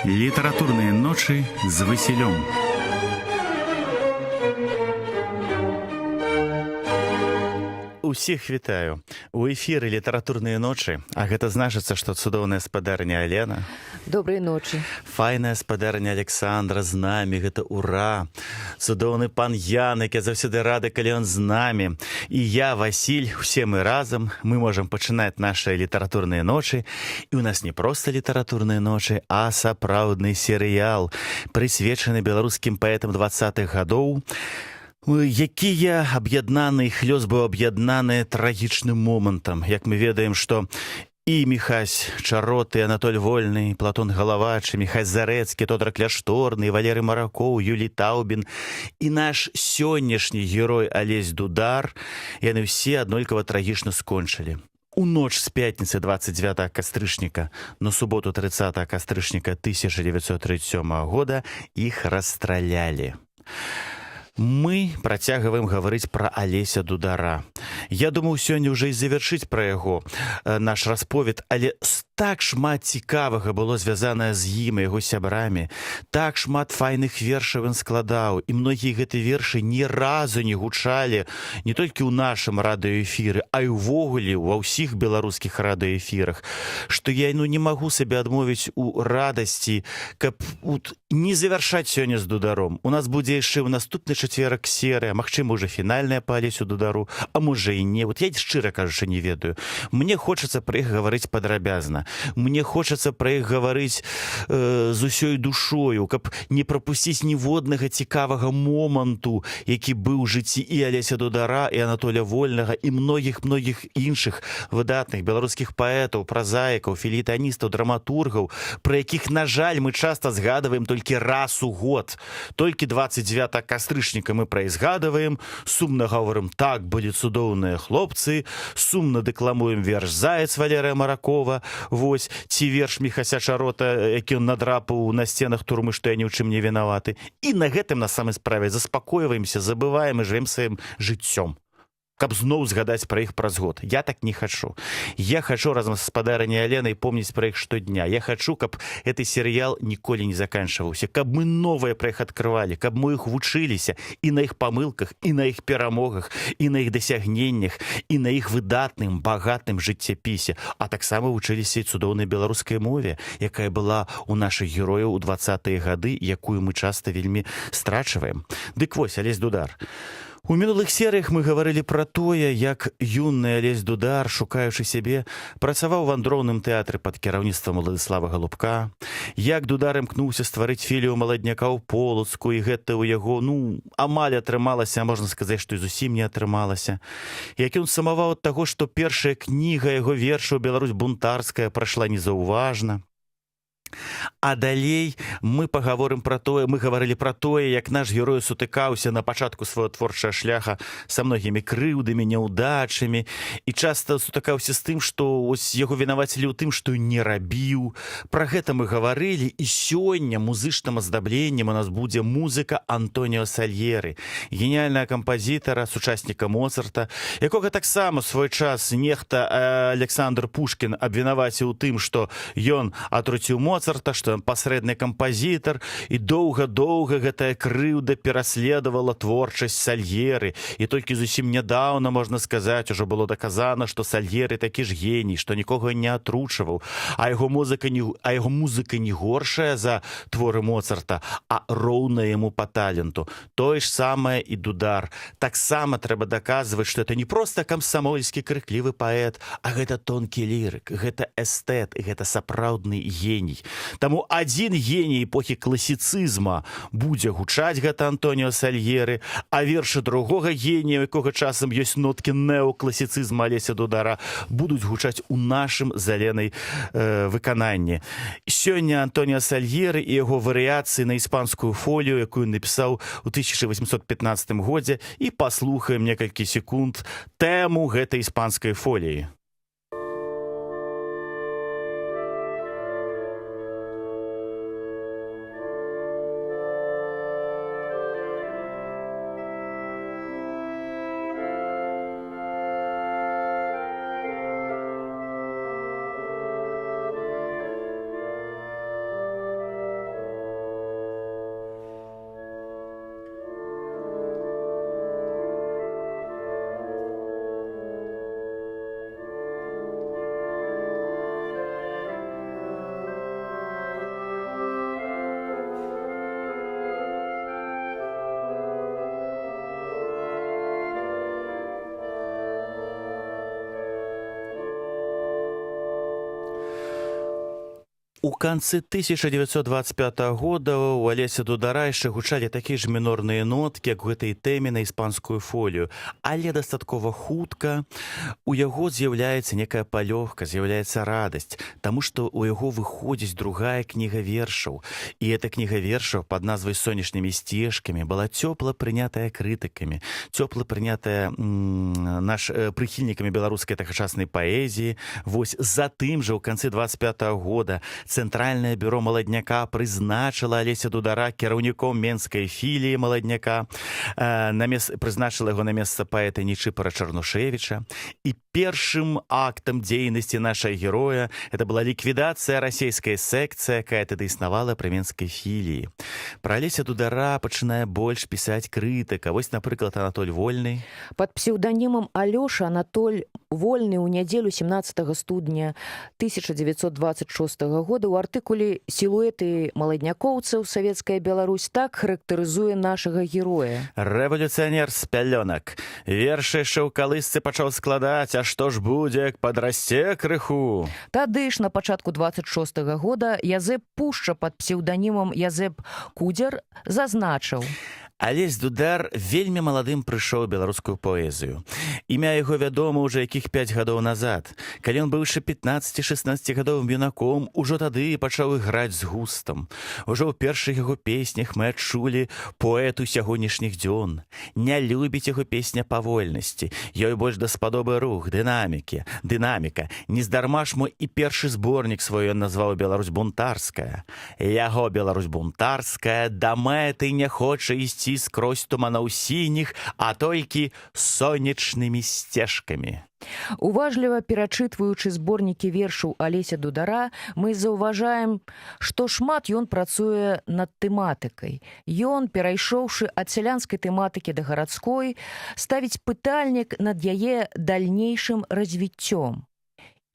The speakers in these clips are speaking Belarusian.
Литературные ночи с Василем. Усіх вітаю. У эфіры літаратурныя ночы, а гэта значыцца, што цудоўная спадарня Алена. Добрай ночы. Файная спадарня Александра з намі, гэта ура. Цудоўны пан Ян, які заўсёды рады, калі ён з намі. І я, Васіль, усе мы разам, мы можам пачынаць нашыя літаратурныя ночы. І у нас не проста літаратурныя ночы, а сапраўдны серыял, прысвечаны беларускім паэтам 20-х гадоў, якія аб'яднаны, іх лёс быў аб'яднаны трагічным момантам. Як мы ведаем, што і Міхась Чароты, Анатоль Вольны, Платон Галавач, Міхась Зарэцкі, Тодар Кляшторны, Валерый Маракоў, Юлій Таубін і наш сённяшні герой Алесь Дудар, яны ўсе аднолькава трагічна скончылі. У ноч з пятніцы 29 кастрычніка на суботу 30 кастрычніка 1937 года іх расстралялі. Мы працягваем гаварыць пра Алеся Дудара. Я думаў сёння ўжо і завяршыць пра яго наш расповед, але так шмат цікавага было звязанае з ім і яго сябрамі. Так шмат файных вершаў ён складаў, і многія гэтыя вершы ні разу не гучалі не толькі ў нашым радыёэфіры, а і ўвогуле ва ўсіх беларускіх радыёэфірах, што я не магу сабе адмовіць у радасці, каб не завяршаць сёння з Дударом. У нас будзе яшчэ ў наступны чацверак серыя, магчыма, уже фінальная па Алесю Дудару, а можа і не. Я шчыра кажучы не ведаю. Мне хочацца пра іх гаварыць падрабязна. Мне хочацца пра іх гаварыць з усёй душою, каб не прапусціць ніводнага цікавага моманту, які быў у жыцці і Алеся Дудара, і Анатоля Вольнага, і многіх іншых выдатных беларускіх паэтаў, празаікаў, філеетаністаў, драматургаў, пра якіх, на жаль, мы часта згадваем толькі раз у год. Толькі 29 кастрычніка мы пра іх згадваем, сумна гаворым: так, былі цудоўныя хлопцы, сумна дэкламуем верш «Заяц» Валерыя Маракова, вось, ці верш Міхася Чарота, які ён надрапаў на сценах турмы, што я ні ў чым не вінаваты. І на гэтым, на самай справе, заспакойваемся, забываем і жывем сваім жыццём, каб зноў згадаць пра іх праз год. Я так не хачу. Я хачу разам з спадарняй Аленай помніць пра іх штодня. Я хачу, каб гэты серыял ніколі не заканчваўся, каб мы новыя пра іх адкрывалі, каб мы іх вучыліся і на іх памылках, і на іх перамогах, і на іх дасягненнях, і на іх выдатным, багатым жыццяпісе, а таксама вучыліся і цудоўнай беларускай мове, якая была у нашых герояў у 20-е гады, якую мы часта вельмі страчваем. Дык вось, Алесь Дудар. У мінулых серыях мы гаварылі пра тое, як юны Алесь Дудар, шукаючы сябе, працаваў у вандроўным тэатры пад кіраўніцтвам Уладыслава Галубка, як Дудар імкнуўся стварыць філію маладняка ў Полацку, і гэта ў яго, амаль атрымалася, а можна сказаць, што і зусім не атрымалася. Як ён самаваў ад таго, што першая кніга яго вершаў «Беларусь бунтарская» прайшла незаўважна. А далей мы пагаворым пра тое, мы гаварылі пра тое, як наш герой сутыкаўся на пачатку свайго творчага шляха са многімі крыўдамі, няўдачамі, і часта сутыкаўся з тым, што ось яго вінавацілі ў тым, што не рабіў. Пра гэта мы гаварылі, і сёння музычным аздабленнем у нас будзе музыка Антоніо Сальеры, геніяльнага кампазітара, сучасніка Моцарта, якога таксама свой час нехта Александр Пушкін абвінаваціў у тым, што ён атруціў Моцарта, што ён пасрэдны кампазітар, і доўга-доўга гэтая крыўда пераследавала творчасць Сальеры. І толькі зусім нядаўна, можна сказаць, ужо было даказана, што Сальеры такі ж геній, што нікога не атручваў, а яго музыка не горшая за творы Моцарта, а роўная яму па таленту. Тое ж самае і Дудар. Таксама трэба даказваць, што это не проста камсамольскі крыклівы паэт, а гэта тонкі лірык, гэта эстэт, гэта сапраўдны геній. Таму адзін геній эпохі класіцызма будзе гучаць, гэта Антоніо Сальеры, а вершы другога генія, у якога часам ёсць ноткі неокласіцызма Алеся Дудара, будуць гучаць у нашым з Аленай выкананні. Сёння Антоніо Сальеры і яго варыяцыі на іспанскую фолію, якую напісаў у 1815 годзе, і паслухаем некалькі секунд тэму гэтай іспанскай фоліі. У канцы 1925 года у Алеся Дудара яшчэ гучалі такія ж мінорныя ноткі, як у гэтай тэме на іспанскую фолію. Але дастаткова хутка у яго з'яўляецца некая палёгка, з'яўляецца радасць, таму што у яго выходзіць другая кніга вершаў. І эта кніга вершаў пад назвай «Сонечнымі сцежкамі» была цёпла прынятая крытыкамі, цёпла прынятая прыхільнікамі беларускай тагачаснай паэзіі. Вось затым жа ў канцы 25 года Цэнтральнае бюро маладняка прызначыла Алеся Дудара кіраўніком менскай філіі маладняка, прызначыла яго на месца паэта Нічыпара Чарнушевіча. І першым актам дзейнасці нашага героя это была ліквідацыя расійскай секцыі, якая тады існавала пры менскай філіі. Пра Алеся Дудара пачынае больш пісаць крытыка. Вось, напрыклад, Анатоль Вольны. Пад псеўданімам Алёша Анатоль Вольны ў нядзелю 17 студня 1926 года ў артыкуле «Сілуэты маладнякоўцаў. Савецкая Беларусь» так характарызуе нашага героя. Рэвалюцыянер з пялёнак. Вершы яшчэ ў калысцы пачаў складаць, а што ж будзе, як падрасце крыху. Тады ж на пачатку 26 года Язэп Пушча пад псеўданімам Язэп Кудзер зазначыў: Алесь Дудар вельмі маладым прыйшоў у беларускую паэзію. Імя яго вядома ўжо якіх 5 гадоў назад. Калі ён быў яшчэ 15-16гадовым юнаком, ужо тады пачаў іграць з густам. Ужо ў першых яго песнях мы адчулі поэту сягонняшніх дзён. Не любіць яго песня павольнасці. Ёй больш даспадобы рух, дынаміка. Нездарма ж мой і першы зборнік свой ён назваў «Беларусь бунтарская». Яго «Беларусь бунтарская» да мэты не хоча ісці скрозь туманаў сініх, а толькі сонечнымі сцежкамі. Уважліва перачытваючы зборнікі вершаў Алеся Дудара, мы заўважаем, што шмат ён працуе над тэматыкай. Ён, перайшоўшы ад сялянскай тэматыкі да гарадской, ставіць пытальнік над яе дальнейшым развіццём.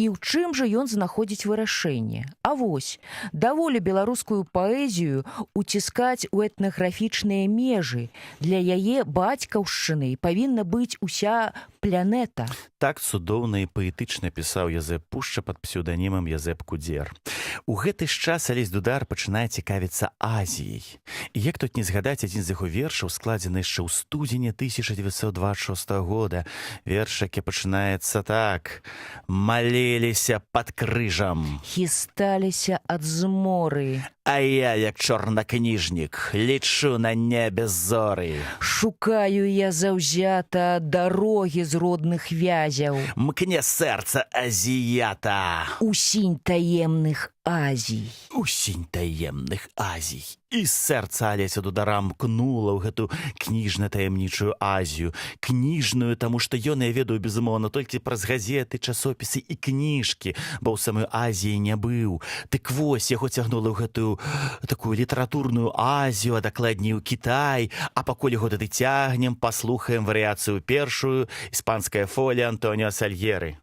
І ў чым жа ён знаходзіць вырашэнне? А вось, даволі беларускую паэзію уціскаць у этнаграфічныя межы. Для яе бацькаўшчыны павінна быць уся планета. Так цудоўна і паэтычна пісаў Язэп Пушча пад псеўданімам Язэп Кудзер. У гэты ж час Алесь Дудар пачынае цікавіцца Азіяй. І як тут не згадаць адзін з яго вершаў, складзены яшчэ ў студзені 1926 года. Верш, які пачынаецца так: «Малеліся пад крыжам, хісталіся ад зморы, а я, як чорнакніжнік, лічу на небе зоры. Шукаю я заўзята дарогі з родных вязяў, Мкне сэрца азіята, усінь таемных Азій». Усінь таемных Азій. І сэрца Алеся Дудара мкнула ў гэту кніжна-таямнічую Азію. Кніжную, таму што ён, я ведаю, безумоўна, толькі праз газеты, часопісы і кніжкі, бо ў самой Азіі не быў. Дык вось, яго цягнула ў гэтую такую літаратурную Азію, а дакладней у Кітай. А пакуль яго тады цягнем, паслухаем варыяцыю першую, іспанская фолія Антоніо Сальгеры.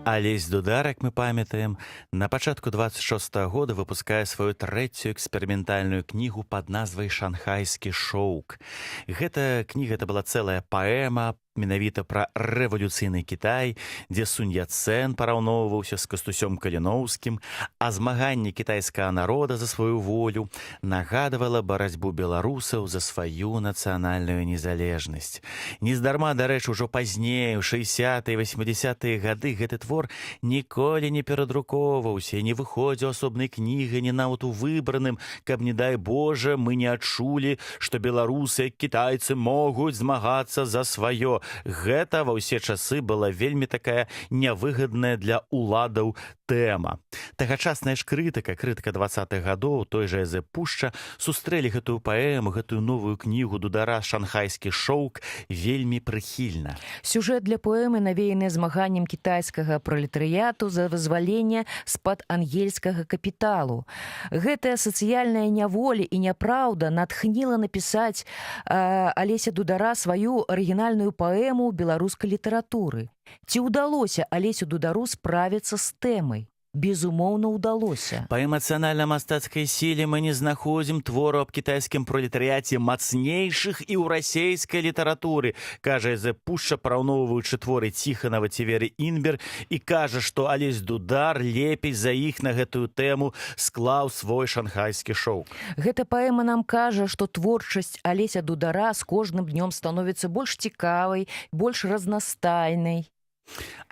Алесь Дудар, як мы памятаем, на пачатку 26 года выпускае сваю трэцюю эксперыментальную кнігу пад назвай «Шанхайскі шоўк». Гэта кніга, это была цэлая паэма, менавіта пра рэвалюцыйны Кітай, дзе Сунь Яцэн параўноўваўся з Кастусём Каліноўскім, а змаганне кітайскага народа за сваю волю нагадвала барацьбу беларусаў за сваю нацыянальную незалежнасць. Нездарма, дарэчы, ужо пазней, у 60-е і 80-е гады гэты твор ніколі не перадрукоўваўся і не выходзіў асобнай кнігай, не нават у выбраным, каб, не дай Божа, мы не адчулі, што беларусы, як кітайцы, могуць змагацца за сваё. гэта ва ўсе часы была вельмі такая нявыгадная для уладаў тэма. Тагачасная ж крытыка 20-х гадоў, той жа Эзе Пушча, сустрэлі гэтую паэму, гэтую новую кнігу Дудара «Шанхайскі шоўк» вельмі прыхільна. Сюжэт для паэмы навеяны змаганнем кітайскага пролетарыяту за вызваленне з-пад ангельскага капіталу. Гэтая сацыяльная няволя і няпраўда натхніла напісаць Алеся Дудара сваю арыгінальную паэму беларускай літаратуры. Ці ўдалося Алесю Дудару справіцца з тэмай? Безумоўна, ўдалося. Па эмацыянальна-мастацкай сіле мы не знаходзім твору аб кітайскім пролетарыяце мацнейшых і ў расейскай літаратуры, кажа Эзе Пушча, параўноўваючы творы Ціханава ці Веры Інбер, і кажа, што Алесь Дудар лепей за іх на гэтую тэму склаў свой шанхайскі шоўк. Гэта паэма нам кажа, што творчасць Алеся Дудара з кожным днём становіцца больш цікавай, больш разнастайнай.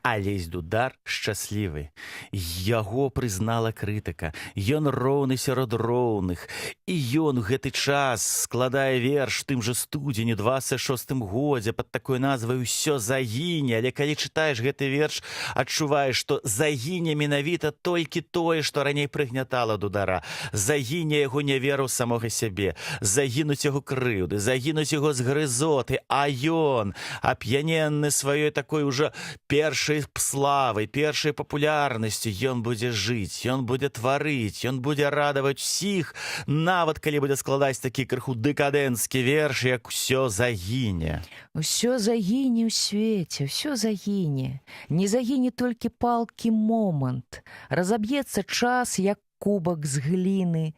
Алесь Дудар шчаслівы. Яго прызнала крытыка. Ён роўны сярод роўных. І ён у гэты час складае верш тым жа студзені 26-м годзе пад такой назвай «Усё загіне». Але калі чытаеш гэты верш, адчуваеш, што загіне менавіта толькі тое, што раней прыгнятала Дудара. Загіне яго няверу ў самога сябе. Загінуць яго крыўды, загінуць яго згрызоты. А ён, ап'яненны сваёй такой ужо першай славай, першай папулярнасцю, ён будзе жыць, ён будзе тварыць, ён будзе радаваць усіх, нават калі будзе складаць такі крыху дэкадэнцкі верш, як «Усё загіне». Усё загіне ў свеце, усё загіне. Не загіне толькі палкі момант. Разаб'ецца час, як кубак з гліны.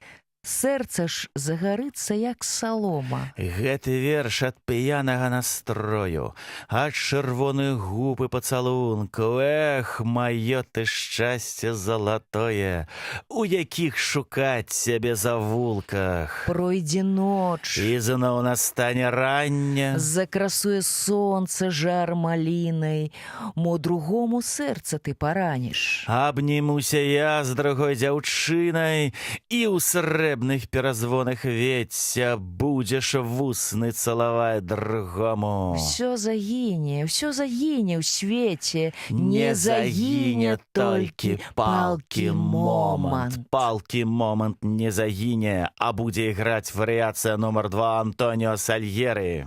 Сэрца ж загарыцца, як салома. Гэты верш ад п'янага настрою, ад чырвоных губ і пацалункаў. Эх, маё ты шчасце залатое, у якіх шукаць сябе завулках. Пройдзе ноч, І зноў настане рання, закрасуе сонца жар малінай, мо другому сэрца ты параніш. абнімуся я з другой дзяўчынай, і ў срэбных перазвонах вецця будзеш вусны цалаваць другому. Усё загіне ў свеце, Не загіне толькі палкі момант. Палкі момант не загіне, а будзе іграць варыяцыя нумар 2 Антоніо Сальєры.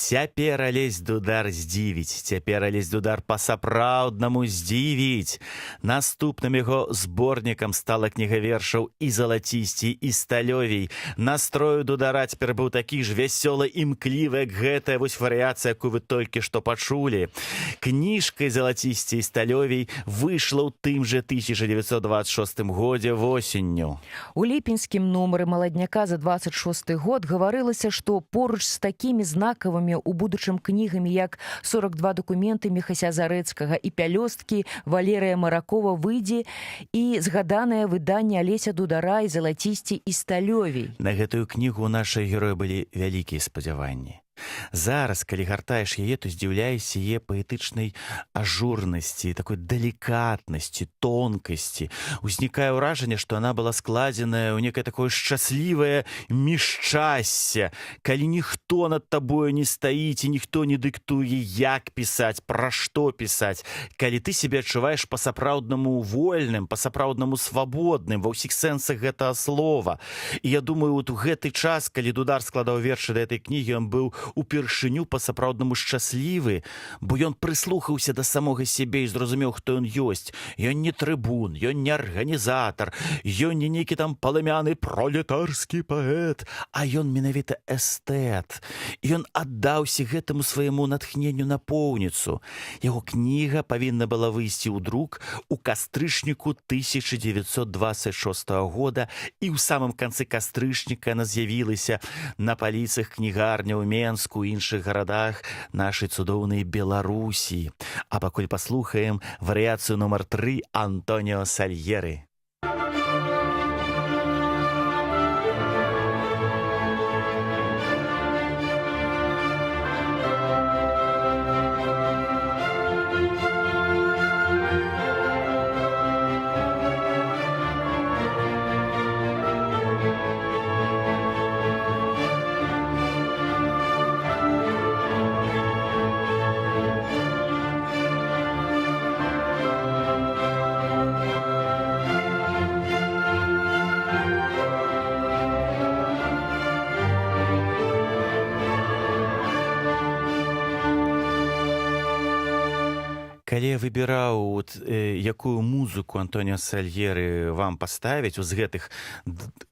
Цяпер Алесь Дудар здзівіць, цяпер Алесь Дудар па-сапраўднаму здзівіць. Наступным яго зборнікам стала кніга вершаў і залацісцей, і сталёвей. Настрою Дудара цяпер быў такі ж вясёлы і імклівы, як гэтая вось варыяцыя, якую вы толькі што пачулі. Кніжка залацісцей і сталёвей выйшла ў тым жа 1926 годзе восенню. У ліпеньскім нумары маладняка за 26 год гаварылася, што поруч з такімі знакавымі у будучым кнігамі, як 42 дакументы Міхася Зарэцкага і пялёсткі Валерыя Маракова выйдзе і згаданае выданне Алеся Дудара і залацісцей і сталёвей. На гэтую кнігу ў нашай героі былі вялікія спадзяванні. Зараз, калі гартаеш яе, то здзіўляешся яе паэтычнай ажурнасці, такой далікатнасці, тонкасці. Узнікае ўражанне, што яна была складзеная ў некае такое шчаслівае мішчасце, калі ніхто над табою не стаіць і ніхто не дыктуе, як пісаць, пра што пісаць, калі ты сябе адчуваеш па-сапраўднаму вольным, па-сапраўднаму свабодным, ва ўсіх сэнсах гэтага слова. І я думаю, вот у гэты час, калі Дудар складаў вершы да гэтай кнігі, ён быў упершыню па-сапраўднаму шчаслівы, бо ён прыслухаўся да самога сябе і зразумеў, хто ён ёсць. Ён не трыбун, ён не арганізатар, ён не нейкі там палымяны пролетарскі паэт, а ён менавіта эстэт. Ён аддаўся гэтаму свайму натхненню напоўніцу. Яго кніга павінна была выйсці ў друк у кастрычніку 1926 года, і ў самым канцы кастрычніка яна з'явілася на паліцах кнігарня ў Менску і іншых гарадах нашай цудоўнай Беларусі. А пакуль паслухаем варыяцыю нумар 3 Антоніо Сальери. Калі я выбіраў, якую музыку Антоніо Сальери вам паставіць з гэтых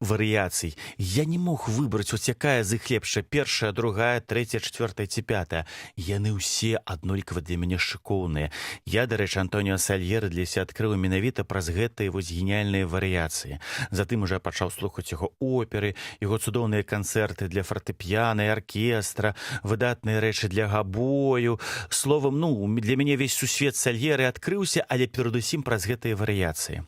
варыяцый, я не мог выбраць, якая з іх лепшая, першая, другая, трэцяя, чацвёртая ці пятая. Яны ўсе аднолькава для мяне шыкоўныя. Я, дарэчы, Антоніо Сальери для себя адкрыў менавіта праз гэтыя геніяльныя варыяцыі. Затым уже пачаў слухаць яго оперы, яго цудоўныя канцэрты для фартэпіяна і аркестра, выдатныя рэчы для габою. Словам, для мяне весь сусвет Сальери адкрыўся, але перадусім праз гэтыя варыяцыі.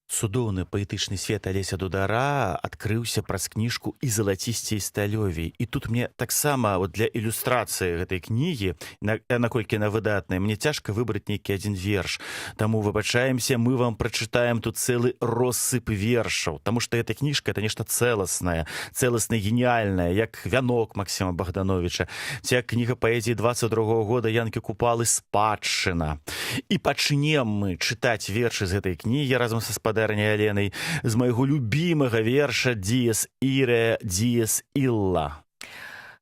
Цудоўны паэтычны свет Алеся Дудара адкрыўся праз кніжку «І залацісцей сталёвей». І тут мне таксама для ілюстрацыі гэтай кнігі, наколькі яна выдатная, мне цяжка выбраць нейкі адзін верш. Таму выбачаемся, мы вам прачытаем тут цэлы россып вершаў, таму што эта кніжка — это нешта цэласнае, геніяльнае, як «Вянок» Максіма Богдановича, ці як кніга паэзіі 22-го года Янкі Купалы «Спадчына». І пачнем мы чытаць вершы з гэтай кнігі разам са спадарняй Аленай з майго любімага верша «Диес Ире, Диес Илла».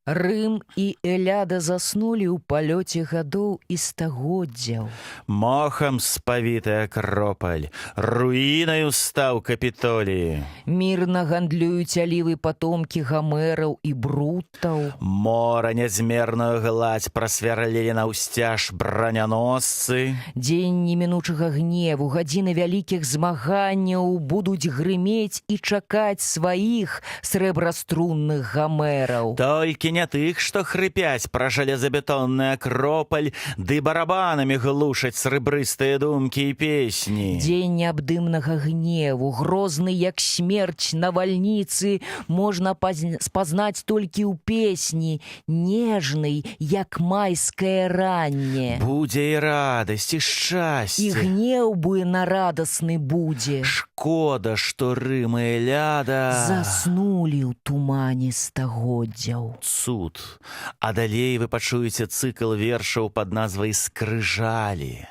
Рым і Эляда заснулі ў палёце гадоў і стагоддзяў. Мохам спавітая Акропаль, руінаю стаў Капітолій. Мірна гандлююць алівы патомкі Гамераў і Брутаў. Мора нязмерную гладзь прасвярлілі наўсцяж браняносцы. Дзень немінучага гневу, гадзіны вялікіх змаганняў будуць грымець і чакаць сваіх срэбраструнных Гамераў. Толькі не тых, што хрыпяць пра жалезабетонны Акропаль, ды барабанамі глушаць срэбрыстыя думкі і песні. Дзень неабдымнага гневу, грозны як смерць навальніцы, можна спазнаць толькі ў песні, нежнай, як майскае ранне. Будзе і радасць, і І шчасце. гнеў буйнарадасны будзе. Шкода, што Рым і Эляда Заснулі ў тумане стагоддзяў. цуд. А далей вы пачуеце цыкл вершаў пад назвай «Скрыжалі».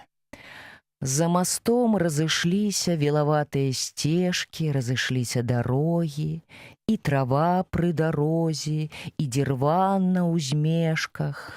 За мастом разышліся вілаватыя сцежкі, разышліся дарогі, і трава пры дарозе, і дзірван на ўзмешках.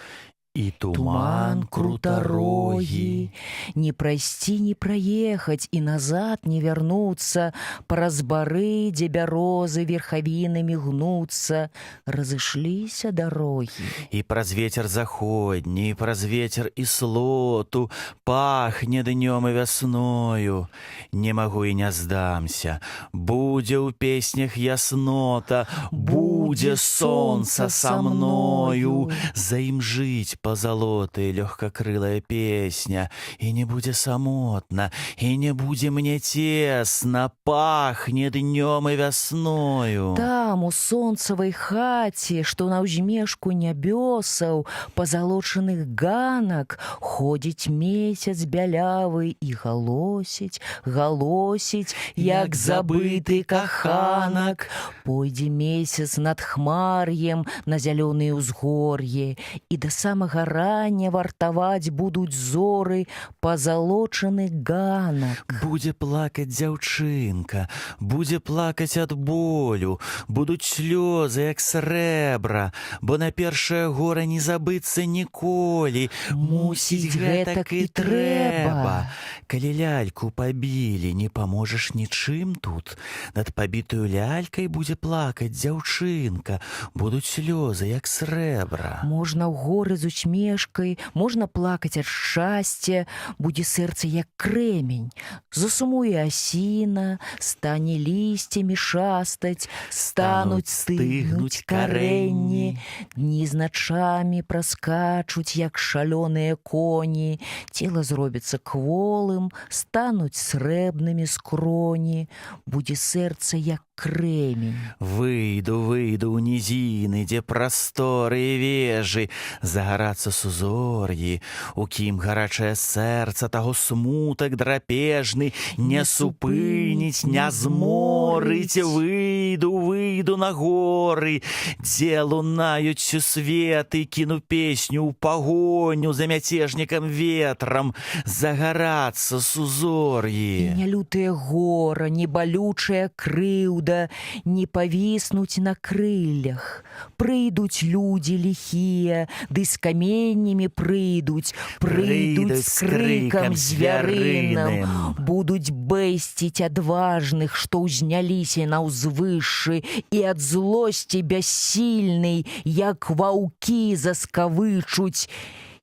І туман крутарогі. Не прайсці, не праехаць, і назад не вярнуцца, праз бары, дзе бярозы верхавінамі гнуцца, разышліся дарогі. І праз вецер заходні, і праз вецер і слоту пахне днём і вясною. Не магу і не здамся. Будзе ў песнях яснота, будзе сонца са мною. Заімжыць пазалоты лёгкакрылая песня, і не будзе самотна, і не будзе мне цесна, пахне днём і вясною. Там, у сонцавай хаце, што на ўзмешку нябёсаў, пазалочаных ганак, ходзіць месяц бялявы і галосіць, галосіць, як забыты каханак. Пойдзе месяц на над хмар'ем на зялёныя ўзгор'і, і да самага рання вартаваць будуць зоры пазалочаны ганак. Будзе плакаць дзяўчынка, будзе плакаць ад болю, будуць слёзы, як срэбра, бо на першае гора не забыцца ніколі. Мусіць, гэтак і трэба. Калі ляльку пабілі, не паможаш нічым тут. Над пабітую лялькай будзе плакаць дзяўчынка, будуць слёзы, як срэбра. Можна ў горы з усмешкай, можна плакаць ад шчасця, будзе сэрца як крэмень. Засумуе асіна, стане лісцямі шастаць, стануць стыгнуць карэнні, дні з начамі праскачуць, як шалёныя коні, цела зробіцца кволым, стануць срэбнымі скроні, будзе сэрца як крэмень. Выйду ў нізіны, дзе прасторы і вежы, загарацца сузор'і, у кім гарачае сэрца таго смутак драпежны не супыніць, не зморыць. Выйду на горы, дзе лунаюць светы, кіну песню ў пагоню за мяцежнікам ветрам, загарацца сузор'і. І не лютае гора, не балючая крыўда, не павіснуць на крыллях. Прыйдуць людзі ліхія, ды з каменнямі прыйдуць з крыкам звярыным, будуць бэсціць адважных, што ўзняліся на ўзвышшы, і ад злосці бяссільнай, як ваўкі заскавычуць,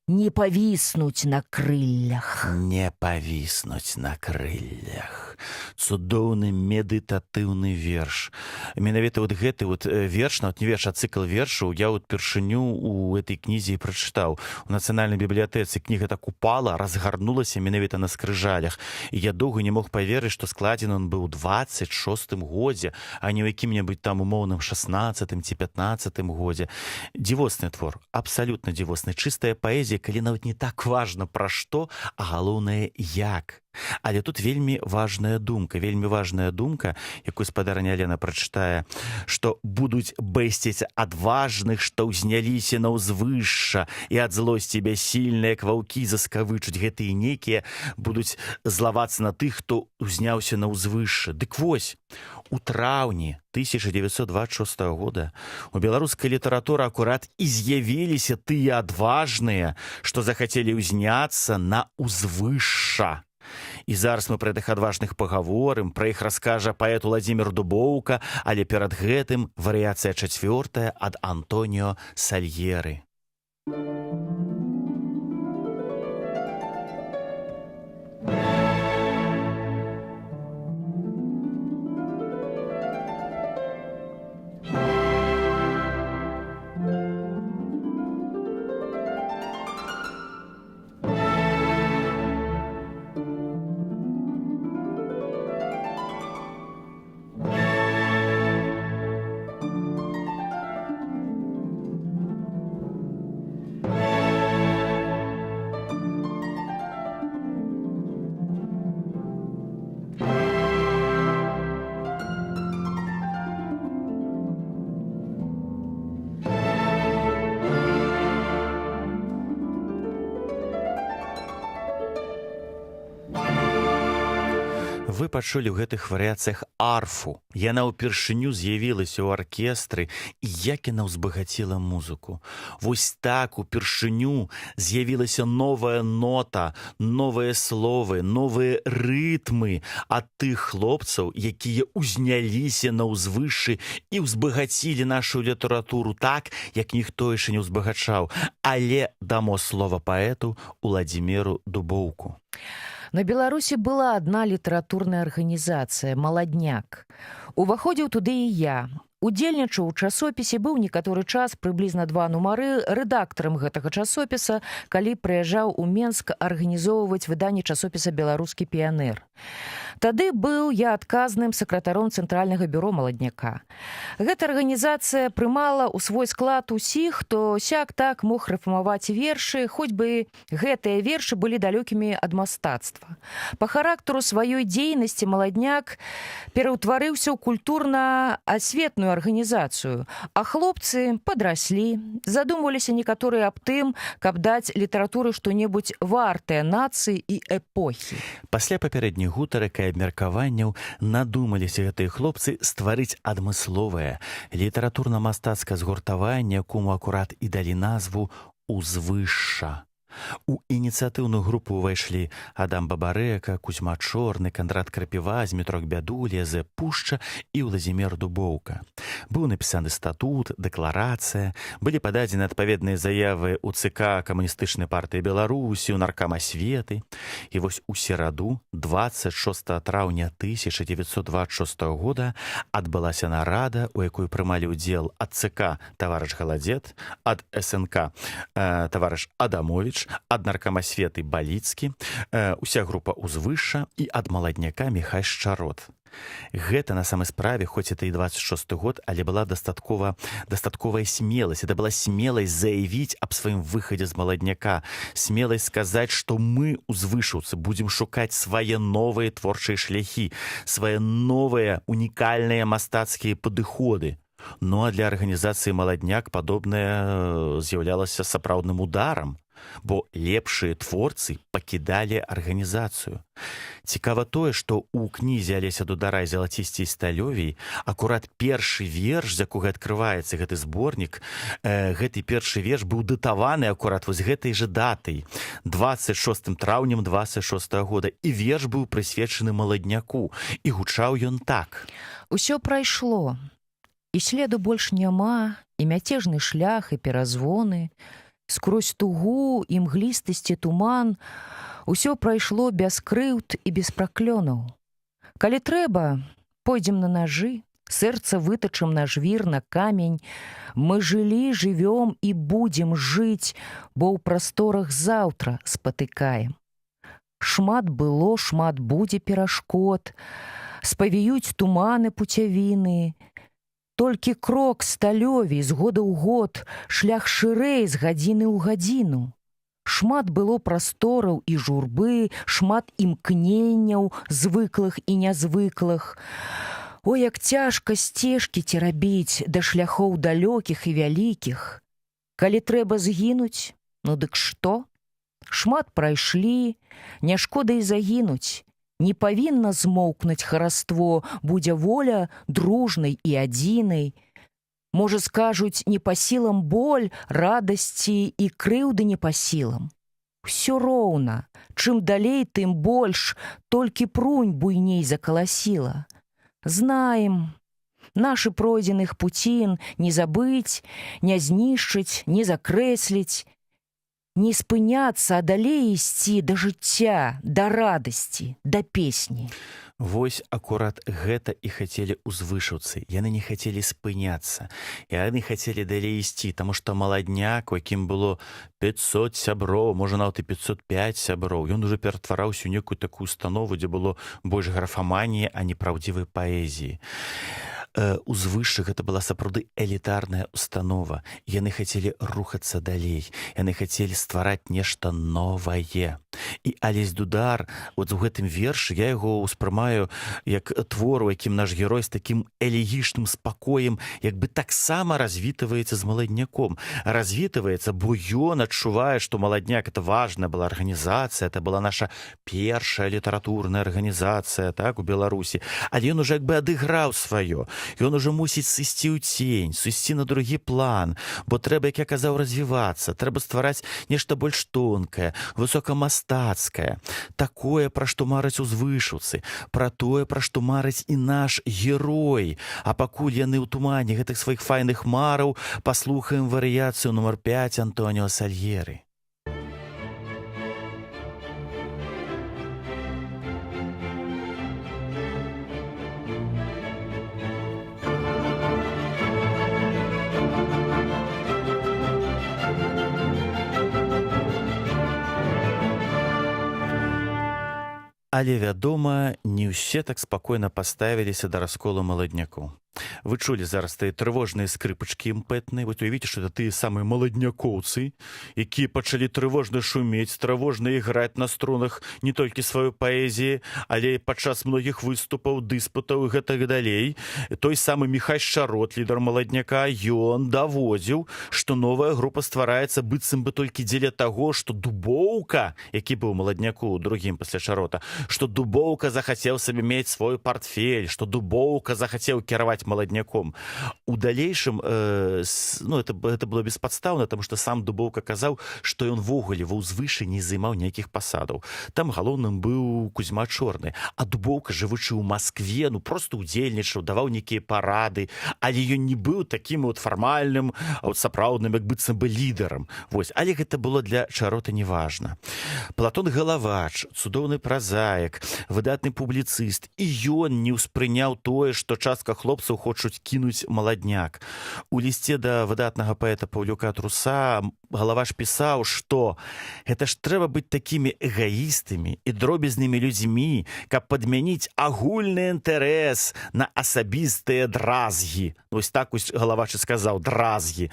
не павіснуць на крыллях. Не павіснуць на крыллях. Цудоўны медытатыўны верш. Менавіта гэты верш, не верш, а цыкл вершаў я першыню у этой кнізе і прачытаў. У нацыянальнай бібліятэцы кніга так упала, разгарнулася менавіта на скрыжалях. І я доўга не мог паверыць, што складзены он быў у 26-м годзе, а не ў якім-небудзь там умоўным 16-м ці 15-м годзе. Дзівосны твор, абсалютна дзівосны. Чыстая паэзія, калі нават не так важна пра што, а галоўнае як. Але тут вельмі важная думка, якую спадарня Алена прачытае, што будуць бэсціць адважных, што ўзняліся на ўзвышша, і ад злосці бяссільныя, як ваўкі заскавычуць. Гэтыя нейкія будуць злавацца на тых, хто ўзняўся на ўзвышша. Дык вось, у траўні 1926 года у беларускай літаратуры акурат і з'явіліся тыя адважныя, што захацелі ўзняцца на ўзвышша. І зараз мы пра тых адважных пагаворым, пра іх раскажа паэт Уладзімір Дубоўка, але перад гэтым варыяцыя 4 ад Антоніо Сальери. Вы пачулі ў гэтых варыяцыях арфу. Яна ўпершыню з'явілася ў аркестры, і як яна ўзбагаціла музыку. Вось так упершыню з'явілася новая нота, новыя словы, новыя рытмы ад тых хлопцаў, якія ўзняліся на ўзвышшы і ўзбагацілі нашу літаратуру так, як ніхто яшчэ не ўзбагачаў. Але дамо слова паэту Уладзіміру Дубоўку. На Беларусі была адна літаратурная арганізацыя «Маладняк». Уваходзіў туды і я. Удзельнічаў у часопісе, быў некаторы час, прыблізна 2 нумары, рэдактарам гэтага часопіса, калі прыязджаў у Менск арганізоўваць выданне часопіса «Беларускі піянер». Тады быў я адказным сакратаром Цэнтральнага бюро «Маладняка». Гэта арганізацыя прымала ў свой склад усіх, хто сяк-так мог рэфармаваць вершы, хоць бы гэтыя вершы былі далёкімі ад мастацтва. Па характару сваёй дзейнасці «Маладняк» пераўтварыўся ў культурна-асветную арганізацыю, а хлопцы падраслі, задумваліся некаторыя аб тым, каб даць літаратуры што-небудзь вартае нацыі і эпохі. Пасля папярэдніх гутарак і абмеркаванняў надумаліся гэтыя хлопцы стварыць адмысловае літаратурна-мастацкае згуртаванне, якому акурат і далі назву «Узвышша». У ініцыятыўную групу ўвайшлі Адам Бабарэка, Кузьма Чорны, Кандрат Крапіва, Змітрок Бядулія, Зэ Пушча і Ўладзімір Дубоўка. Быў напісаны статут, дэкларацыя, былі пададзены адпаведныя заявы ў ЦК Камуністычнай партыі Беларусі, у Наркам асветы. І вось у сераду, 26 траўня 1926 года, адбылася нарада, у якой прымалі ўдзел ад ЦК таварыш Галадзет, ад СНК таварыш Адамовіч, ад Наркам асветы Баліцкі, уся група «Узвышша» і ад маладняка Міхай Шчарот. Гэта на самай справе, хоць это і 26 год, але была дастатковая смеласць. Это была смеласць заявіць аб сваім выхадзе з маладняка, смеласць сказаць, што мы, узвышаўцы, будзем шукаць свае новыя творчыя шляхі, свае новыя унікальныя мастацкія падыходы. Ну а для арганізацыі «Маладняк» падобнае з'яўлялася сапраўдным ударам, бо лепшыя творцы пакідалі арганізацыю. Цікава тое, што ў кнізе Алеся Дудара «Залацісцей сталёвей» акурат першы верш, з якога адкрываецца гэты зборнік, гэты першы верш быў датаваны акурат вось гэтай жа датай, 26 траўнем 26 года, і верш быў прысвечаны маладняку, і гучаў ён так. Усё прайшло, і следу больш няма, і мяцежны шлях, і перазвоны, скрозь тугу і мглістасці туман усё прайшло без крыўд і без праклёнаў. Калі трэба, пойдзем на нажы, сэрца вытачым на жвір, на камень. Мы жылі, жывём і будзем жыць, бо ў прасторах заўтра спатыкаем. Шмат было, шмат будзе перашкод, спавіюць туманы пуцявіны. Толькі крок сталёвей з года ў год, шлях шырэй з гадзіны ў гадзіну. Шмат было прастораў і журбы, шмат імкненняў, звыклых і нязвыклых. О, як цяжка сцежкі церабіць да шляхоў далёкіх і вялікіх. Калі трэба згінуць, ну дык што? Шмат прайшлі, не шкода і загінуць. Не павінна змоўкнуць хараство, будзе воля дружнай і адзінай. Можа, скажуць, не па сілам боль, радасці і крыўды не па сілам. Усё роўна, чым далей, тым больш, толькі прунь буйней закаласіла. Знаем, нашы пройдзеных пуцін не забыць, не знішчыць, не закрэсліць, не спыняцца, а далей ісці да жыцця, да радасці, да песні. Вось акурат гэта і хацелі узвышаўцы. Яны не хацелі спыняцца. Яны хацелі далей ісці, таму што маладняк, у якім было 500 сяброў, можа нават і 505 сяброў, ён ужо ператвараўся ў некую такую установу, дзе было больш графаманіі, а не праўдзівай паэзіі. Узвышша гэта была сапраўды элітарная установа. Яны хацелі рухацца далей. Яны хацелі ствараць нешта новае. І Алесь Дудар, от у гэтым вершы, я яго ўспрымаю як твор, у якім наш герой з такім элегічным спакоем як бы таксама развітваецца з маладняком. Развітваецца, бо ён адчувае, што маладняк — это важная была арганізацыя, это была наша першая літаратурная арганізацыя, так, у Беларусі. Але ён уже як бы адыграў сваё. Ён ужо мусіць сысці ў цень, сысці на другі план, бо трэба, як я казаў, развівацца, трэба ствараць нешта больш тонкае, высокамастацкае, такое, пра што мараць узвышаўцы, пра тое, пра што марыць і наш герой. А пакуль яны ў тумане гэтых сваіх файных мараў, паслухаем варыяцыю нумар 5 Антоніо Сальери. Але, вядома, не ўсе так спакойна паставіліся да расколу маладняку. Вы чулі зараз тыя трывожныя скрыпачкі імпэтныя. Вот уявіце, што это тыя самыя маладнякоўцы, якія пачалі трывожна шумець, трывожна іграць на струнах не толькі сваёй паэзіі, але і падчас многіх выступаў, дыспутаў і гэтак далей. Той самы Міхась Шарот, лідар маладняка, ён даводзіў, што новая група ствараецца быццам бы толькі дзеля таго, што Дубоўка, які быў маладняку другім пасля Шарота, што Дубоўка захацеў сабе мець свой партфель, што Дубоўка захацеў кіраваць маладняком. У далейшым это было беспадстаўна, таму што сам Дубоўка казаў, што ён ввогуле ва ўзвышы не займаў ніякіх пасадаў. Там галоўным быў Кузьма Чорны, а Дубоўка, жывучы ў Маскве, просто удзельнічаў, даваў нейкія парады, але ён не быў такім фармальным, сапраўдным, як быццам бы лідарам. Але гэта было для Шарота неважна. Платон Галавач, цудоўны празаік, выдатны публіцыст, і ён не ўспрыняў тое, што частка хлопцаў хочуць кінуць маладняк. У лісце да выдатнага паэта Паўлюка Труса Галаваш пісаў, што гэта ж трэба быць такімі эгаістамі і дробязнымі людзьмі, каб падмяніць агульны інтарэс на асабістыя дразгі. Вось так Галаваш і сказаў, дразгі.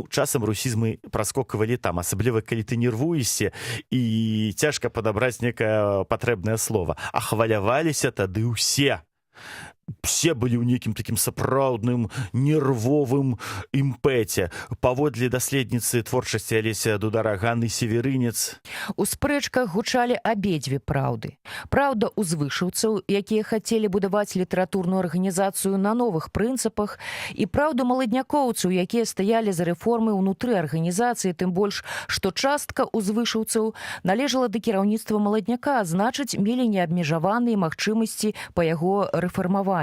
Часам русізмы праскоквалі там, асабліва калі ты нервуешся і цяжка падабраць некае патрэбнае слова. А хваляваліся тады ўсе. Все былі ў нейкім такім сапраўдным нервовым імпэце. Паводле даследніцы творчасці Алеся Дудара Ганны Северынец. У спрэчках гучалі абедзве праўды. Праўда узвышаўцаў, якія хацелі будаваць літаратурную арганізацыю на новых прынцыпах, і праўду маладнякоўцаў, якія стаялі за рэформы ўнутры арганізацыі, тым больш, што частка узвышаўцаў належала да кіраўніцтва маладняка, а значыць, мелі неабмежаваныя магчымасці па яго рэфармаванні.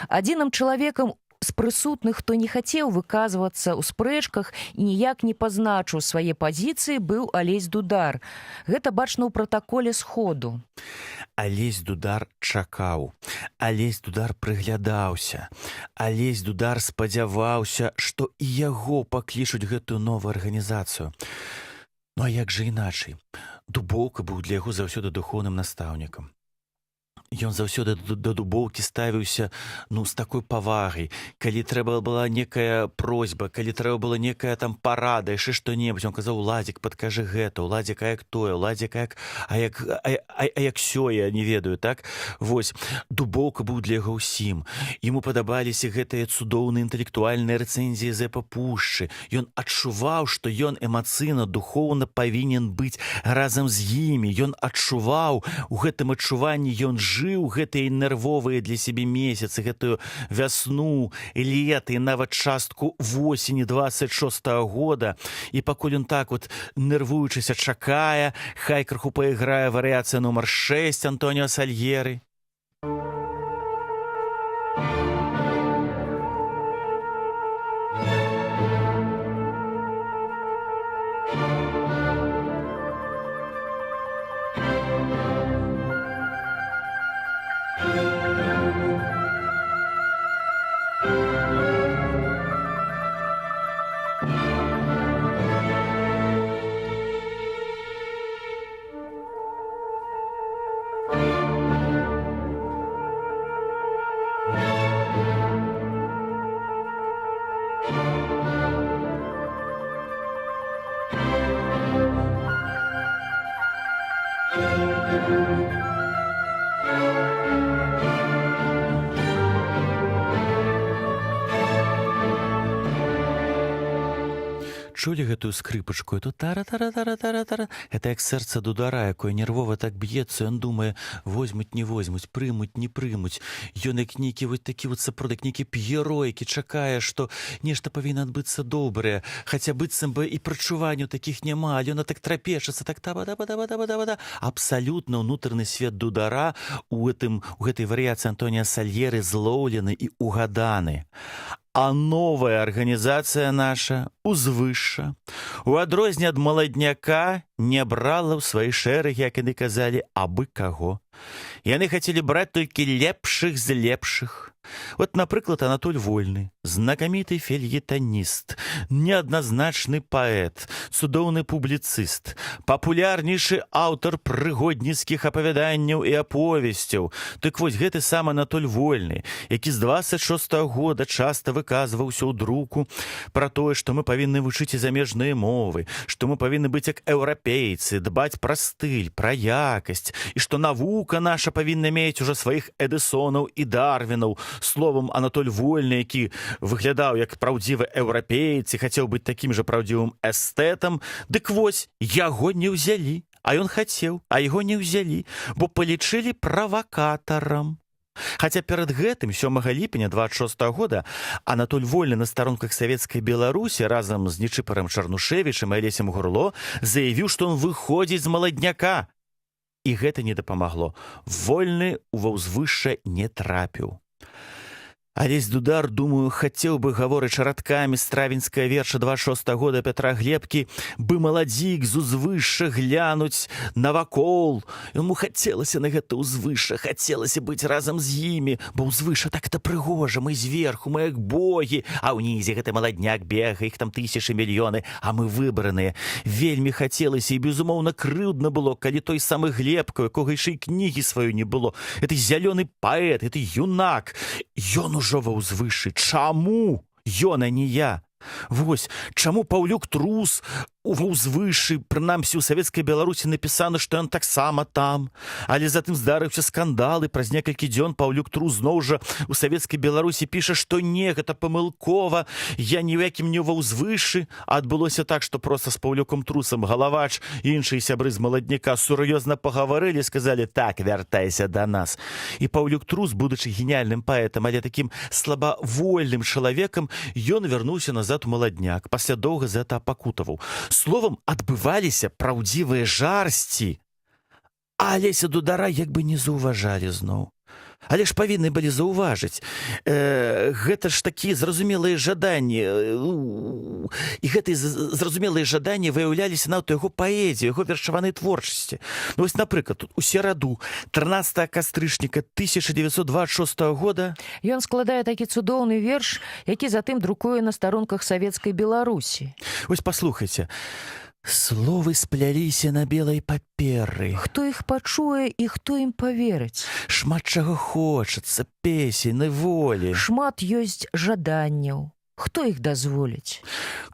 Адзіным чалавекам з прысутных, хто не хацеў выказвацца ў спрэчках і ніяк не пазначыў свае пазіцыі, быў Алесь Дудар. Гэта бачна ў пратаколе сходу. Алесь Дудар чакаў. Алесь Дудар прыглядаўся. Алесь Дудар спадзяваўся, што і яго паклічуць гэтую новую арганізацыю. А як жа іначай? Дубоўка быў для яго заўсёды духоўным настаўнікам. Ён заўсёды да Дубоўкі ставіўся з такой павагай. Калі трэба была некая просьба, калі трэба была некая там парада, яшчэ што-небудзь, ён казаў, Уладзік, падкажы гэта, Уладзік, а як тое, Уладзік, а як сё, я не ведаю, так? Дубоўка быў для яго ўсім. Яму падабаліся гэтыя цудоўныя інтэлектуальныя рэцэнзіі Зэпа Пушчы. Ён адчуваў, што ён эмацыйна, духоўна павінен быць разам з імі. Ён адчуваў, у гэтым адчуванні ён жыў гэтыя нервовыя для сябе месяцы, гэтую вясну, лета і нават частку восені 26-го года. І пакуль ён так нервуючыся чакае, хай крыху пайграе варыяцыя нумар 6 Антоніо Сальери. Чулі гэтую скрыпачку? Это тара-тара-тара-тара-тара. Гэта як сэрца Дудара, якое нервова так б'ецца. Ён думае, возьмуць, не возьмуць, прымуць, не прымуць. Ён як нейкі такі сапраўды, нейкі п'еро, які чакае, што нешта павінна адбыцца добрае. Хаця быццам бы і прачуванняў такіх няма, але ён так трапечацца, так та-ба-да-ба-да-ба-да-ба-да. Абсалютна ўнутраны свет Дудара у гэтай варыяцыі Антоніа Сальери злоўлены і угаданы. А новая арганізацыя наша, узвышша, у адрозненне ад маладняка, не брала ў свае шэрагі, як яны казалі, абы каго. Яны хацелі браць толькі лепшых з лепшых. Вот, напрыклад, Анатоль Вольны, знакаміты фельетаніст, неадназначны паэт, цудоўны публіцыст, папулярнейшы аўтар прыгодніцкіх апавяданняў і аповесцяў. Дык вось гэты сам Анатоль Вольны, які з 26-го года часта выказваўся ў друку пра тое, што мы павінны вучыць і замежныя мовы, што мы павінны быць як еўрапейцы, дбаць пра стыль, пра якасць, і што навука наша павінна мець ужо сваіх Эдысонаў і Дарвінаў. Словам, Анатоль Вольны, які выглядаў як праўдзівы еўрапейц і хацеў быць такім жа праўдзівым эстэтам, дык вось, яго не ўзялі. А ён хацеў, а яго не ўзялі, бо палічылі правакатарам. Хаця перад гэтым 7 ліпеня 26 года Анатоль Вольны на старонках Савецкай Беларусі разам з Нечыпарам Чарнушевічам і Алесем Гурло заявіў, што ён выходзіць з маладняка. І гэта не дапамагло. Вольны ва ўзвышша не трапіў. Алесь Дудар, думаю, хацеў бы, гаворачы радкамі з травеньскага верша 26 года Пятра Глебкі, бы маладзік з узвышша глянуць навакол. Яму хацелася на гэта ўзвышша, хацелася быць разам з імі, бо ўзвышша так-то прыгожа, мы зверху, мы як богі, а ўнізе гэты маладняк бега, іх там тысячы, мільёны, а мы выбраныя. Вельмі хацелася і, безумоўна, крыўдна было, калі той самы Глебка, якога яшчэ і кнігі сваёй не было. Гэты зялёны паэт, гэты юнак, ён ужо ва ўзвышшы. Чаму ён, а не я? Вось, чаму Паўлюк Трус ва ўзвышшы, прынамсі ў Савецкай Беларусі напісана, што ён таксама там. Але затым здарыўся скандал, і праз некалькі дзён Паўлюк Трус зноў жа ў Савецкай Беларусі піша, што не, гэта памылкова, я ні ў якім не ва ўзвышшы. А адбылося так, што проста з Паўлюком Трусам Галавач і іншыя сябры з маладняка сур'ёзна пагаварылі, сказалі: так, вяртайся да нас. І Паўлюк Трус, будучы геніяльным паэтам, але такім слабавольным чалавекам, ён вярнуўся назад у маладняк, пасля доўга за гэта пакутаваў. Словам, адбываліся праўдзівыя жарсці, а Алеся Дудара як бы не заўважалі зноў. Але ж павінны былі заўважыць. Гэта ж такія зразумелыя жаданні. І гэтыя зразумелыя жаданні выяўляліся нават у яго паэзіі, яго вершаванай творчасці. Ну вось, напрыклад, у сераду, 13 кастрычніка 1926 года Ён складае такі цудоўны верш, які затым друкуе на старонках Савецкай Беларусі. Вось паслухайце. Словы спляліся на белай паперы. Хто іх пачуе і хто ім паверыць? Шмат чаго хочацца, песень, волі. Шмат ёсць жаданняў. Хто іх дазволіць?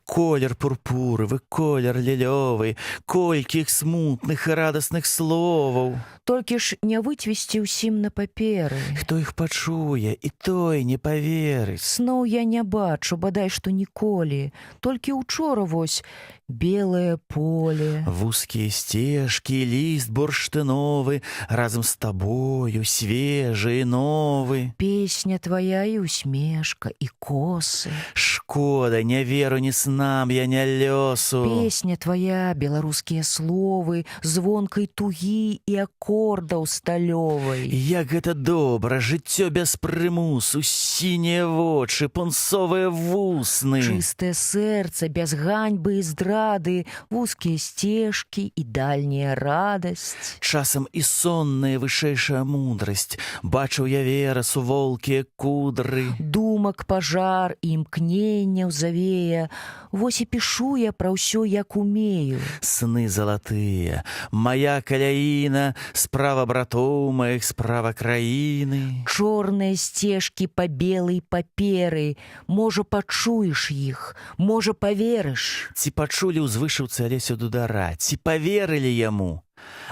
Колер пурпуровы, колер лілёвы, колькі іх смутных і радасных словаў. Толькі ж не выцвесці ўсім на паперы. Хто іх пачуе, і той не паверыць. Сноў я не бачу, бадай што ніколі. Толькі учора вось белае поле. Вузкія сцежкі, ліст бурштыновы, разам з табою, свежы і новы. Песня твая і усмешка, і косы. Шкода, не веру ні снам, я не лёсу. Песня твая, беларускія словы, звонкай тугі і акордаў сталёвай. Як гэта добра, жыццё без прымусу, сінія вочы, пунцовыя вусны. Чыстае сэрца, без ганьбы і здрады, вузкія сцежкі і дальняя радасць. Часам і сонная вышэйшая мудрасць. Бачыў я верасу волкія кудры. Думак пажар і імкненняў завея. Вось і пішу я пра ўсё, як умею. Сны залатыя, мая каляіна, справа братоў маіх, справа краіны. Чорныя сцежкі па белай паперы. Можа, пачуеш іх, можа, паверыш. Ці пачулі ўзвышыўцы Алеся Дудара, ці паверылі яму?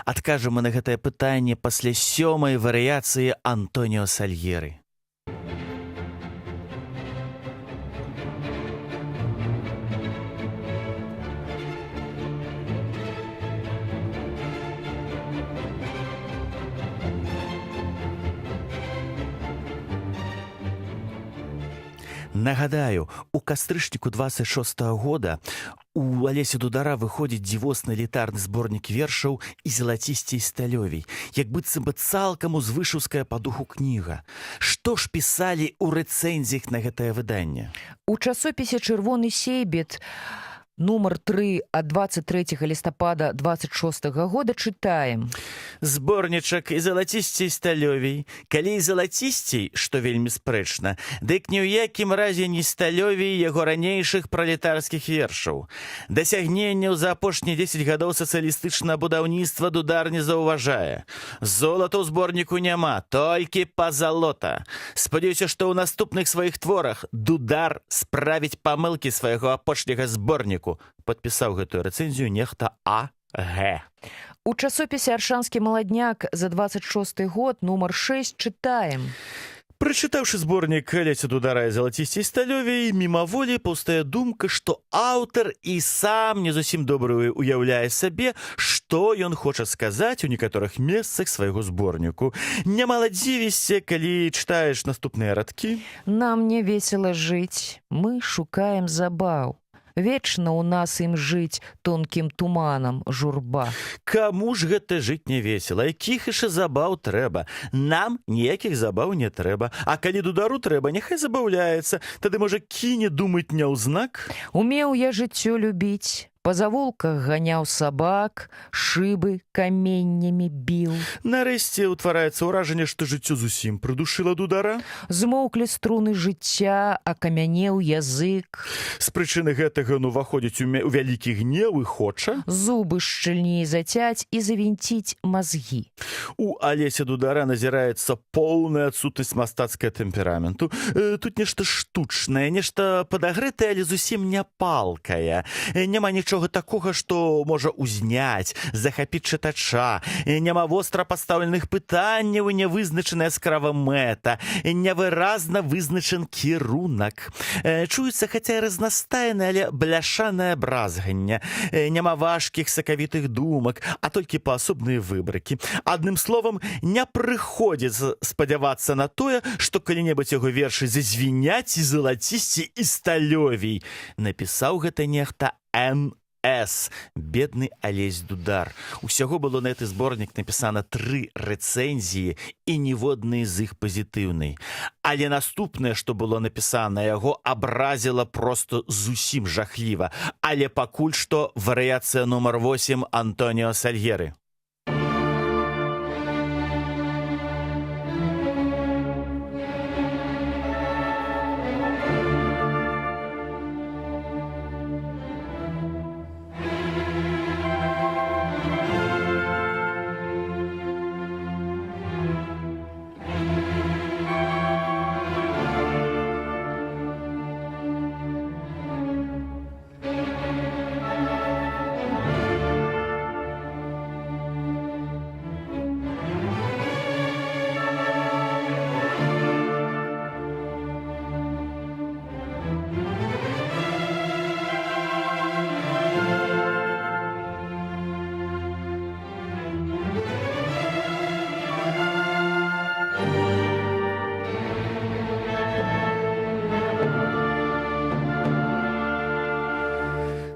Адкажам мы на гэтае пытанне пасля 7-й варыяцыі Антоніо Сальери. Нагадаю, у кастрычніку 26 года у Алесі Дудара выходзіць дзівосны элітарны зборнік вершаў і залацісцей сталёвей, як быццам бы цалкам узвышаўская па духу кніга. Што ж пісалі ў рэцэнзіях на гэтае выданне? У часопісе «Чырвоны сейбет» нумар 3 ад 23 лістапада 26 года чытаем. Зборнічак і залацісцей сталёвей. Калі і залацісцей, што вельмі спрэчна, дык ні ў якім разе не сталёвей яго ранейшых пралетарскіх вершаў. Дасягненняў за апошнія 10 гадоў сацыялістычнага будаўніцтва Дудар не заўважае. Золата ў зборніку няма, толькі пазалота. Спадзяюся, што ў наступных сваіх творах Дудар справіць памылкі свайго апошняга зборніку. Падпісаў гэтую рэцэнзію нехта А.Г. У часопісе «Аршанскі маладняк» за 26 год, нумар 6, чытаем. Прачытаўшы зборнік Алеся Дудара і залацісцей сталёвей, мімаволі паўстае думка, што аўтар і сам не зусім добра уяўляе сабе, што ён хоча сказаць у некаторых месцах свайго зборніку. Нямала дзівішся, калі чытаеш наступныя радкі. Нам не весела жыць, мы шукаем забаў. Вечна ў нас ім жыць тонкім туманам журба. Каму ж гэта жыць не весела? Якіх яшчэ забаў трэба? Нам ніякіх забаў не трэба. А калі Дудару трэба, няхай забаўляецца. Тады, можа, кіне думаць няўзнак? Умеў я жыццё любіць. Па завулках ганяў сабак, шыбы каменнямі біў. Нарэшце ўтвараецца ўражанне, што жыццё зусім прыдушыла Дудара. Змоўклі струны жыцця, акамянеў язык. З прычыны гэтага ён уваходзіць у вялікі гнеў і хоча Зубы шчыльней зацяць і завінціць мазгі. У Алеся Дудара назіраецца поўная адсутнасць мастацкага тэмпераменту. Тут нешта штучнае, нешта падагрэтае, але зусім не палкае. Няма нічога такога, што можа узняць, захапіць чытача. Няма востра пастаўленых пытанняў і нявызначаная яскрава мэта. Невыразна вызначан кірунак. Чуецца, хаця і разнастайнае, але бляшанае бразганне. Няма важкіх сакавітых думак, а толькі паасобныя выбракі. Адным словам, не прыходзіцца спадзявацца на тое, што калі-небудзь яго вершы зазвіняць і залацісці і сталёвей. Напісаў гэта нехта Н.С. Бедны Алесь Дудар. Усяго было на гэты зборнік напісана 3 рэцэнзіі і ніводнай з іх пазітыўнай. Але наступнае, што было напісана, яго абразіла проста зусім жахліва. Але пакуль што варыяцыя нумар 8 Антоніо Сальгеры.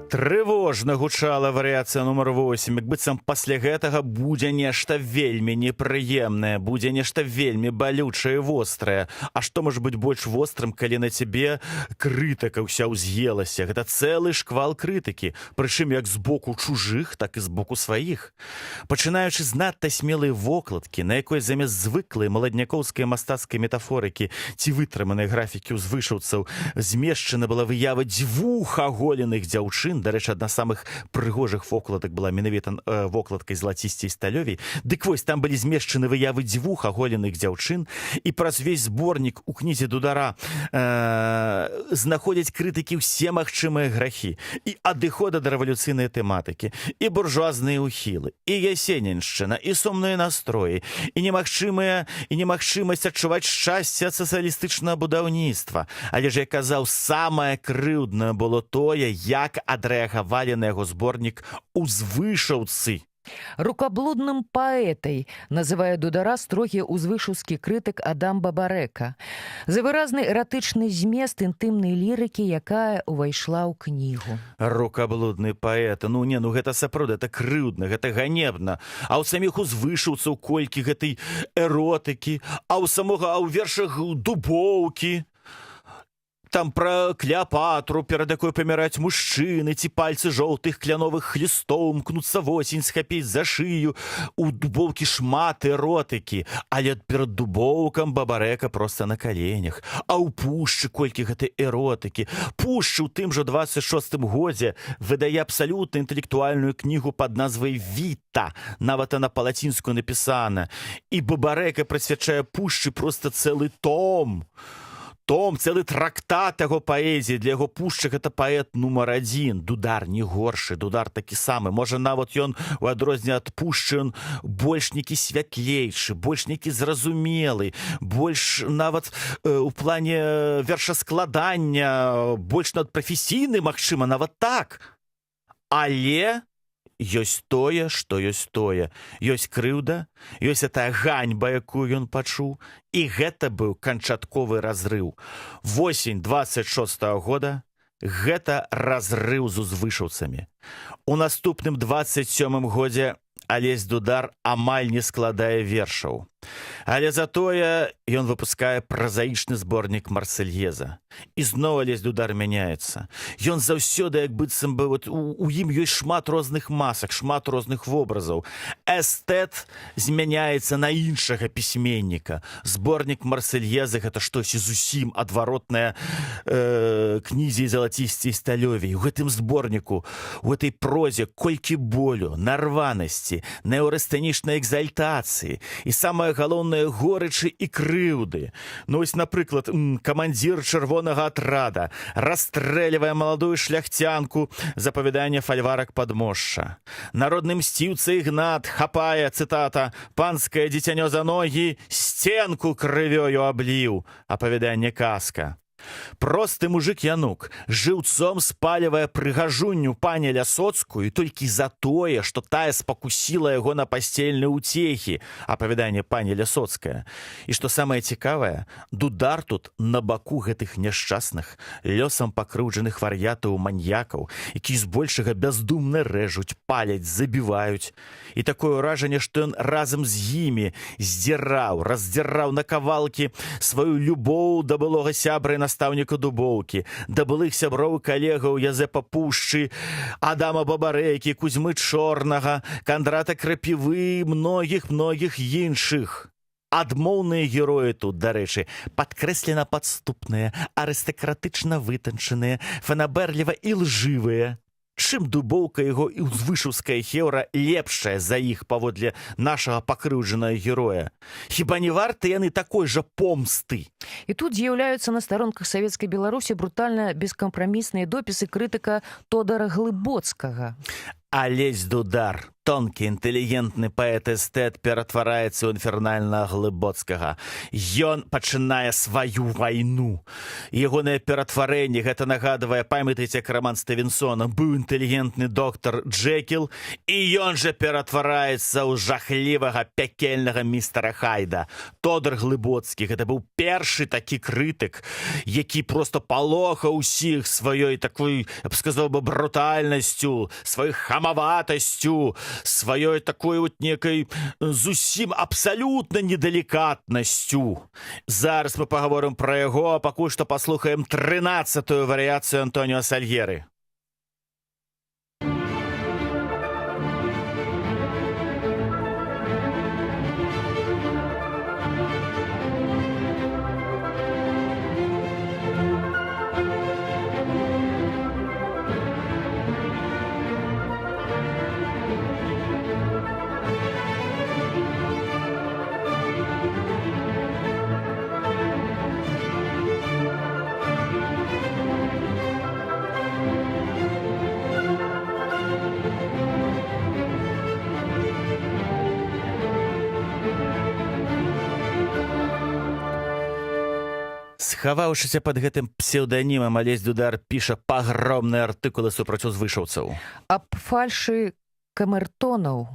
Трывожна гучала варыяцыя нумар 8, як быццам пасля гэтага будзе нешта вельмі непрыемнае, будзе нешта вельмі балючае і вострае. А што можа быць больш вострым, калі на цябе крытыка ўся ўз'елася? Гэта цэлы шквал крытыкі, прычым як з боку чужых, так і з боку сваіх. Пачынаючы з надта смелай вокладкі, на якой замест звыклай маладнякоўскай мастацкай метафорыкі ці вытрыманай графікі ўзвышаўцаў змешчана была выява 2 аголеных дзяўчын. Дарэчы, адна з самых прыгожых вокладак была менавіта вокладкай залацісцей сталёвей. Дык вось, там былі змешчаны выявы 2 аголеных дзяўчын, і праз увесь зборнік у кнізе Дудара знаходзяць крытыкі ўсе магчымыя грахі. І адыхода да рэвалюцыйнай тэматыкі, і буржуазныя ўхілы, і ясеніншчына, і сумныя настроі, і немагчымасць адчуваць шчасце ад сацыялістычнага будаўніцтва. Але ж, як казаў, самае крыўднае было тое, як адрэагавалі на яго зборнік узвышаўцы. Рукаблудным паэтай называе Дудара строгі узвышаўскі крытык Адам Бабарэка. За выразны эратычны змест інтымнай лірыкі, якая ўвайшла ў кнігу. Рукаблудны паэт, гэта сапраўды, гэта крыўдна, гэта ганебна. А ў саміх узвышаўцаў колькі гэтай эротыкі, а ў вершах Дубоўкі. там пра Клеапатру, перад якой паміраюць мужчыны, ці пальцы жоўтых кляновых хлістоў мкнуцца восень, схапіць за шыю. У Дубоўкі шмат эротыкі, але перад Дубоўкам Бабарэка проста на каленях. А ў Пушчы колькі гэтай эротыкі. Пушчы ў тым жа 26-м годзе выдае абсалютна інтэлектуальную кнігу пад назвай «Віта». Нават она па-лацінску напісана. І Бабарэка прысвячае Пушчы проста цэлы том, цэлы трактат яго паэзіі. Для яго Пушчык гэта паэт нумар 1. Дудар не горшы, Дудар такі самы. Можа, нават ён, у адрозненне ад Пушчы, ён больш нейкі святлейшы, больш нейкі зразумелы, больш нават у плане вершаскладання, больш нават прафесійны, магчыма, нават так. Але ёсць тое, што ёсць тое. Ёсць крыўда, ёсць тая ганьба, якую ён пачуў, і гэта быў канчатковы разрыў. Восень 26-го года гэта разрыў з узвышаўцамі. У наступным 27-м годзе Алесь Дудар амаль не складае вершаў. Але затое ён выпускае празаічны зборнік Марсельеза. І зноў Алесь Дудар мяняецца. Ён заўсёды, як быццам бы, у ім ёсць шмат розных масак, шмат розных вобразаў. Эстэт змяняецца на іншага пісьменніка. Зборнік Марсельеза — гэта штосьці зусім адваротнае кнізе залацісцей сталёвей. У гэтым зборніку, у гэтай прозе колькі болю, нарванасці, неўрастэнічнай экзальтацыі і самае галоўнае горычы і крыўды. Ну вось, напрыклад, камандзір чырвонага атрада расстрэльвае маладую шляхцянку за апавяданне фальварак Падмошча. Народны мсціўца Ігнат хапае, цытата, «панскае дзіцянё за ногі, сценку крывёю абліў», апавяданне Казка. Просты мужик Янук жыўцом спалівае прыгажунню пані Лясоцкую толькі за тое, што тая спакусіла яго на пасцельныя ўцехі, апавяданне пані Лясоцкая. І што самае цікавае, Дудар тут на баку гэтых няшчасных, лёсам пакрыўджаных вар'ятаў-маньякаў, які збольшага бяздумна рэжуць, паляць, забіваюць. І такое ўражанне, што ён разам з імі раздзіраў на кавалкі сваю любоў да былога сябра і настаўніка Дубоўкі, да былых сяброў і калегаў Язэпа Пушчы, Адама Бабарэкі, Кузьмы Чорнага, Кандрата Крапівы, многіх іншых. Адмоўныя героі тут, дарэчы, падкрэслена падступныя, арыстакратычна вытанчаныя, фанабэрліва і лжывыя. Чым Дубоўка яго і узвышаўская хеўра лепшая за іх паводле нашага пакрыўджанага героя? Хіба не варты яны такой жа помсты? І тут з'яўляюцца на старонках савецкай Беларусі брутальна бескампрамісныя допісы крытыка Тодара Глыбоцкага. Алесь Дудар, тонкі, інтэлігентны паэт-эстэт, ператвараецца ў інфернальнага Глыбоцкага. Ён пачынае сваю вайну. Ягонае ператварэнне гэта нагадвае, памятаеце, як раман Стывенсона, быў інтэлігентны доктар Джекіл, і ён жа ператвараецца ў жахлівага пякельнага містера Хайда. Тодар Глыбоцкі — гэта быў першы такі крытык, які проста палохаў усіх сваёй такой, я б сказаў бы, брутальнасцю, сваёй хамаватасцю, сваёй такой вот некай зусім абсалютна недалікатнасцю. Зараз мы паговорым пра яго, а пакуль што паслухаем 13-ю варыяцыю Антоніо Сальгеры. Схаваўшыся пад гэтым псеўданімам, Алесь Дудар піша пагромныя артыкулы супраць узвышаўцаў. Аб фальшы камертонаў,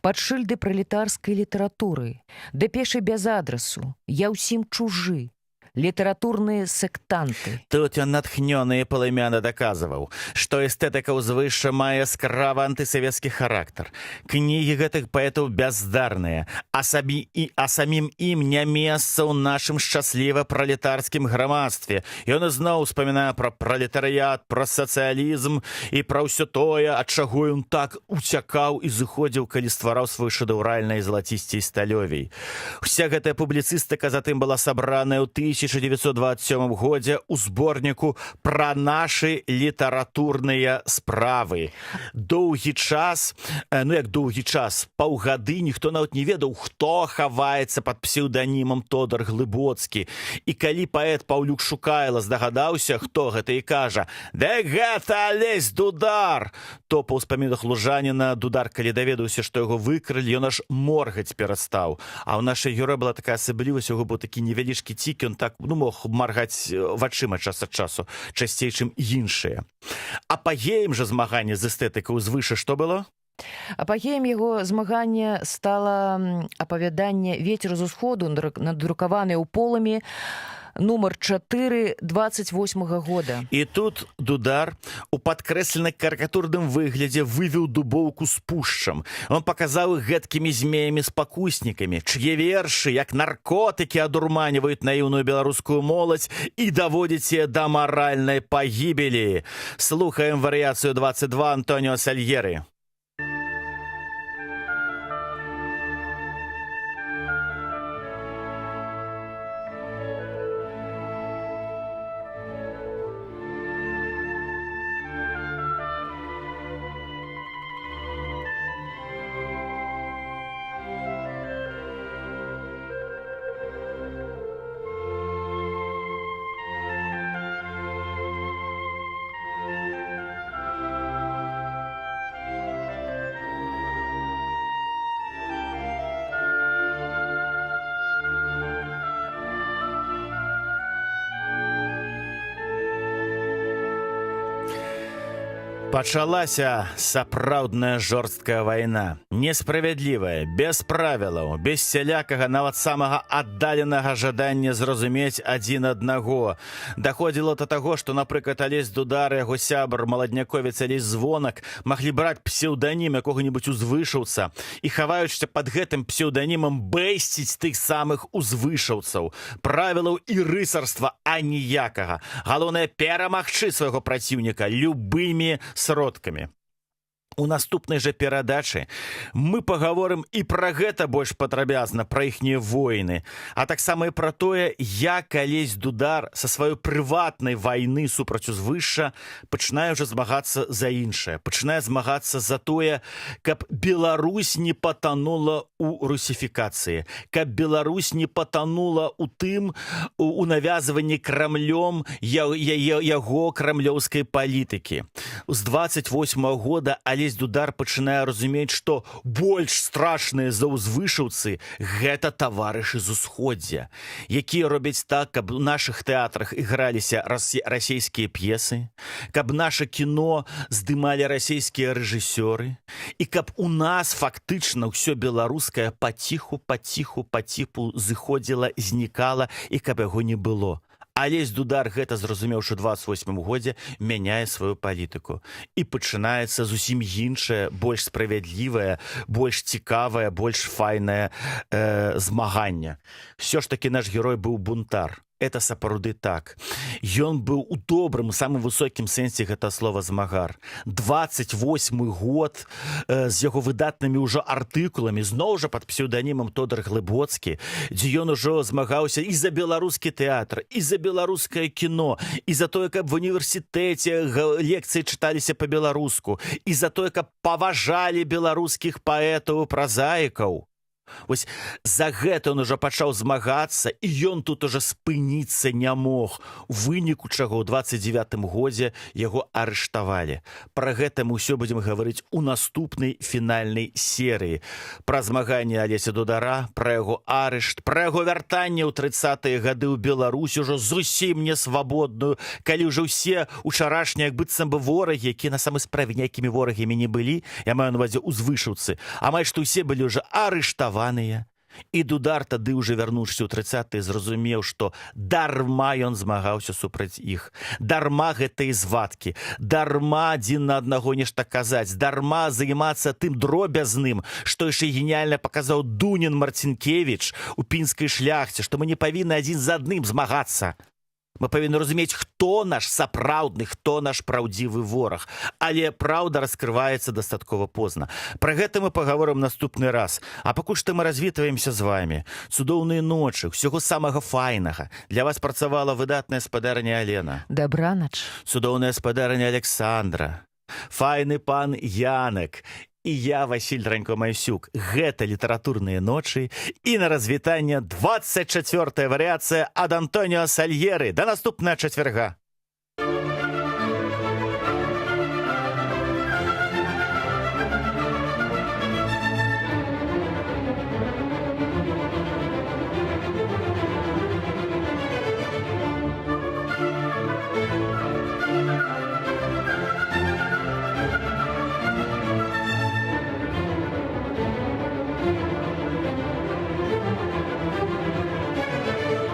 падшыльды пралетарскай літаратуры, дэпешы без адрасу, я ўсім чужы, літаратурныя сектанты. Тут ён натхнёны і палымяна даказваў, што эстэтыка ўзвышша мае яскравы антысавецкі характар. Кнігі гэтых паэтаў бяздарныя, а самім ім не месца ў нашым шчасліва пралетарскім грамадстве. Ён ізноў успамінае пра пралетарыят, пра сацыялізм і пра ўсё тое, ад чаго ён так уцякаў і зыходзіў, калі ствараў свой шэдэўральнай залацісцей сталёвей. Уся гэтая публіцыстыка затым была сабраная ў 1927 годзе ў зборніку «Пра нашы літаратурныя справы». Доўгі час, паўгады ніхто нават не ведаў, хто хаваецца пад псеўданімам Тодар Глыбоцкі. І калі паэт Паўлюк Шукайла здагадаўся, хто гэта, і кажа: «Да гэта Алесь Дудар!», то па ўспамінах лужаніна Дудар, калі даведаўся, што яго выкрылі, ён аж моргаць перастаў. А ў нашай героя была такая асаблівасць, у яго быў такі невялічкі цік, ён так мог маргаць вачыма час ад часу, часцей, чым іншыя. Апагеем жа змагання з эстэтыкай узвышша што было? Апагеем яго змагання стала апавяданне «Вецер з усходу», надрукаванае ў Полымі, нумар 4 28-го года. І тут Дудар у падкрэслена карыкатурным выглядзе вывеў дубоўку з пушчам. Он паказаў іх гэткімі змеямі-спакуснікамі, чые вершы, як наркотыкі, адурманіваюць наіўную беларускую моладзь і даводзяць яе да маральнай пагібелі. Слухаем варыяцыю 22 Антоніо Сальери. Пачалася сапраўдная жорсткая вайна, несправядлівая, без правілаў, без сялякага, нават самага аддаленага жадання зразумець адзін аднаго. Даходзіла да таго, што, напрыклад, Алесь Дудар і яго сябар, маладняковец Алесь Звонак, маглі браць псеўданім якога-небудзь узвышаўца і, хаваючыся пад гэтым псеўданімам, бэсціць тых самых узвышаўцаў. Правілаў і рыцарства аніякага. Галоўнае перамагчы свайго праціўніка любымі сродкамі. У наступнай жа перадачы мы пагаворым і пра гэта больш падрабязна, пра іхнія войны, а таксама і пра тое, як Алесь Дудар са сваёй прыватнай вайны супраць узвышша пачынае ўжо змагацца за іншае, пачынае змагацца за тое, каб Беларусь не патанула ў русіфікацыі, каб Беларусь не патанула ў тым, у навязванні Крамлём яго крамлёўскай палітыкі. З 28-го года Алесь Дудар пачынае разумець, што больш страшныя за ўзвышаўцы гэта таварышы з усходдзя, якія робяць так, каб у нашых тэатрах іграліся расійскія п'есы, каб наша кіно здымалі расійскія рэжысёры, і каб у нас фактычна ўсё беларускае паціху зыходзіла, знікала, і каб яго не было. Алесь Дудар, гэта зразумеўшы 28 годзе, мяняе сваю палітыку. І пачынаецца зусім іншае, больш справядлівае, больш цікавае, больш файнае змаганне. Всё ж такі наш герой быў бунтар. Это сапраўды так. Ён быў у добрым, самым высокім сэнсе гэта слова змагар. 28 год з яго выдатнымі ўжо артыкуламі, зноў жа пад псеўданімам Тодар Глыбоцкі, дзе ён ужо змагаўся і за беларускі тэатр, і за беларускае кіно, і за тое, каб в універсітэце лекцыі чыталіся па-беларуску, і за тое, каб паважалі беларускіх паэтаў і празаікаў. Вось за гэта ён ужо пачаў змагацца, і ён тут ужо спыніцца не мог. У выніку чаго ў 29-м годзе яго арыштавалі. Пра гэта мы ўсё будзем гаварыць у наступнай фінальнай серыі. Пра змаганне Алеся Дудара, пра яго арышт, пра яго вяртанне ў 30-е гады ў Беларусь ужо зусім несвабодную, калі ўжо ўсе учарашнія, як быццам бы ворагі, якія на самай справе ніякімі ворагамі не былі, я маю на ўвазе узвышаўцы, амаль што ўсе былі ўжо арыштаваныя, І Дудар тады ўжо вярнуўшыся ў 30-е зразумеў, што дарма ён змагаўся супраць іх. Дарма гэтыя звадкі, дарма адзін на аднаго нешта казаць, дарма займацца тым дробязным, што яшчэ геніяльна паказаў Дунін Марцінкевіч у пінскай шляхце, што мы не павінны адзін з адным змагацца. Мы павінны разумець, хто наш сапраўдны, хто наш праўдзівы вораг. Але праўда раскрываецца дастаткова позна. Пра гэта мы пагаворым наступны раз. А пакуль што мы развітваемся з вамі. Цудоўныя ночы, ўсяго самага файнага. Для вас працавала выдатная спадарня Алена. Дабранач. Цудоўная спадарня Александра. Файны пан Янак. І я, Васіль Ранько-Майсюк. Гэта літаратурныя ночы. І на развітанне 24-я варыяцыя ад Антоніо Сальери. Да наступнага чацвярга.